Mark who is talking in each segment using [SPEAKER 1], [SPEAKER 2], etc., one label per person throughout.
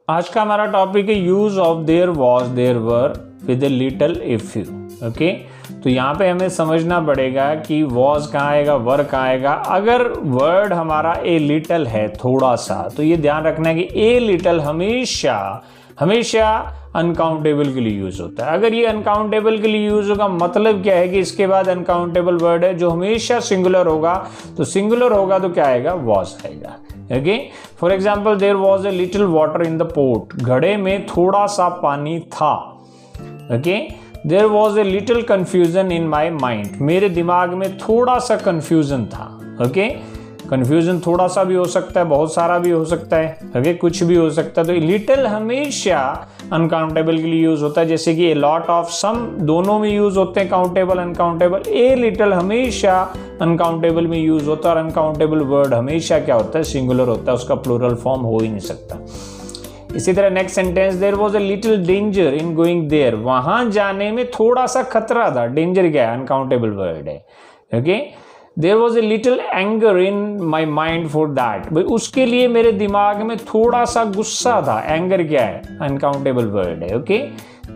[SPEAKER 1] आज का हमारा टॉपिक है use of there was there were with a little if you. Okay, तो यहाँ पे हमें समझना पड़ेगा कि वॉज कहाँ आएगा, वर कहाँ आएगा। अगर वर्ड हमारा ए लिटिल है थोड़ा सा, तो ये ध्यान रखना है कि ए लिटिल हमेशा हमेशा अनकाउंटेबल के लिए यूज होता है। अगर ये अनकाउंटेबल के लिए यूज होगा, मतलब क्या है कि इसके बाद अनकाउंटेबल वर्ड है जो हमेशा सिंगुलर होगा, तो सिंगुलर होगा तो क्या आएगा, वॉज आएगा। Okay, for example there was a little water in the pot, घड़े में थोड़ा सा पानी था। Okay, there was a little confusion in my mind, मेरे दिमाग में थोड़ा सा कंफ्यूजन था। ओके, कंफ्यूजन थोड़ा सा भी हो सकता है, बहुत सारा भी हो सकता है। ओके, कुछ भी हो सकता है। तो लिटिल हमेशा अनकाउंटेबल के लिए यूज होता है, जैसे कि ए लॉट ऑफ, सम दोनों में यूज होते हैं, काउंटेबल अनकाउंटेबल। ए लिटिल हमेशा अनकाउंटेबल में यूज होता है, और अनकाउंटेबल वर्ड हमेशा क्या होता है, सिंगुलर होता है, उसका प्लूरल फॉर्म हो ही नहीं सकता। इसी तरह next sentence, there was a little danger in going there, वहां जाने में थोड़ा सा खतरा था। डेंजर क्या है, अनकाउंटेबल वर्ड है। Okay, there was a little anger in my mind for that, भाई उसके लिए मेरे दिमाग में थोड़ा सा गुस्सा था। एंगर क्या है, अनकाउंटेबल वर्ड है। ओके,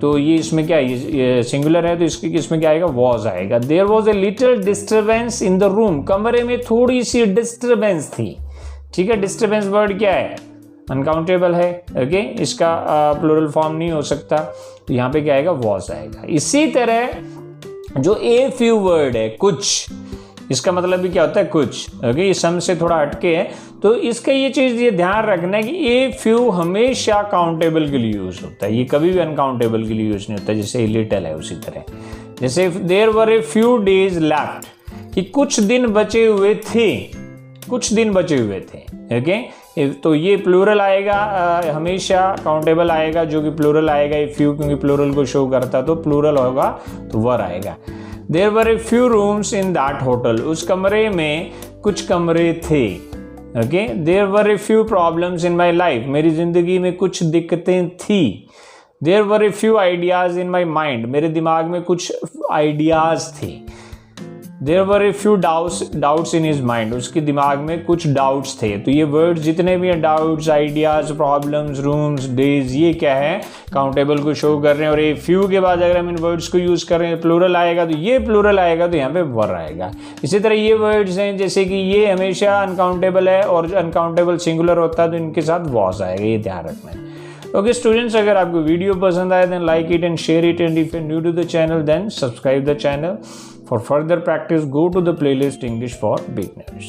[SPEAKER 1] तो ये इसमें क्या है, ये सिंगुलर है, तो इसमें क्या आएगा, वॉज आएगा। There was a little disturbance in the room, कमरे में थोड़ी सी डिस्टर्बेंस थी। ठीक है, डिस्टर्बेंस वर्ड क्या है, अनकाउंटेबल है। ओके, इसका प्लूरल फॉर्म नहीं हो सकता, तो यहाँ पे क्या आएगा, वॉज आएगा। इसी तरह जो ए फ्यू वर्ड है, कुछ, इसका मतलब भी क्या होता है, कुछ। ओके, ये सम से थोड़ा हटके है, तो इसका ये चीज ये ध्यान रखना है कि ए फ्यू हमेशा काउंटेबल के लिए यूज होता है, ये कभी भी अनकाउंटेबल के लिए यूज नहीं होता। जैसे लिटिल है, उसी तरह जैसे there were a few days left, कि कुछ दिन बचे हुए थे, कुछ दिन बचे हुए थे। ओके, तो ये प्लूरल आएगा, हमेशा काउंटेबल आएगा, जो कि प्लूरल आएगा। ए फ्यू क्योंकि प्लूरल को शो करता, तो प्लूरल होगा तो वर आएगा। There were a few rooms in that hotel, उस कमरे में कुछ कमरे थे। Okay, there were a few problems in my life, मेरी जिंदगी में कुछ दिक्कतें थी। There were a few ideas in my mind, मेरे दिमाग में कुछ आइडियाज थे। There were a few doubts in his mind, उसके दिमाग में कुछ डाउट्स थे। तो ये वर्ड जितने भी हैं, doubts, ideas, problems, rooms, days, ये क्या है, काउंटेबल को शो कर रहे हैं। और ये फ्यू के बाद अगर हम इन वर्ड्स को यूज कर रहे हैं, प्लूरल आएगा, तो ये प्लूरल आएगा, तो यहाँ पे वर आएगा। इसी तरह ये वर्ड्स हैं, जैसे कि ये हमेशा अनकाउंटेबल है और अनकाउंटेबल सिंगुलर होता है, तो इनके साथ वॉज आएगा, ये ध्यान रखना है। ओके स्टूडेंट्स, अगर आपको वीडियो पसंद आए then like it and share it, and if you new to the channel then subscribe the channel. For further practice, go to the playlist English for Beginners.